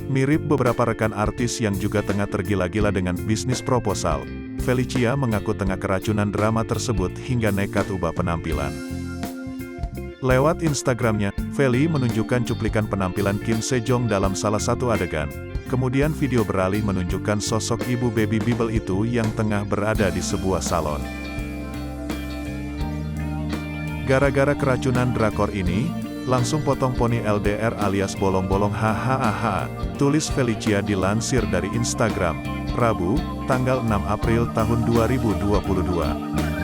Mirip beberapa rekan artis yang juga tengah tergila-gila dengan bisnis proposal, Felicia mengaku tengah keracunan drama tersebut hingga nekat ubah penampilan. Lewat Instagramnya, Feli menunjukkan cuplikan penampilan Kim Sejong dalam salah satu adegan. Kemudian video beralih menunjukkan sosok ibu baby Bibel itu yang tengah berada di sebuah salon. Gara-gara keracunan drakor ini, langsung potong poni LDR alias bolong-bolong hahaha, tulis Felicia dilansir dari Instagram, Rabu, tanggal 6 April tahun 2022.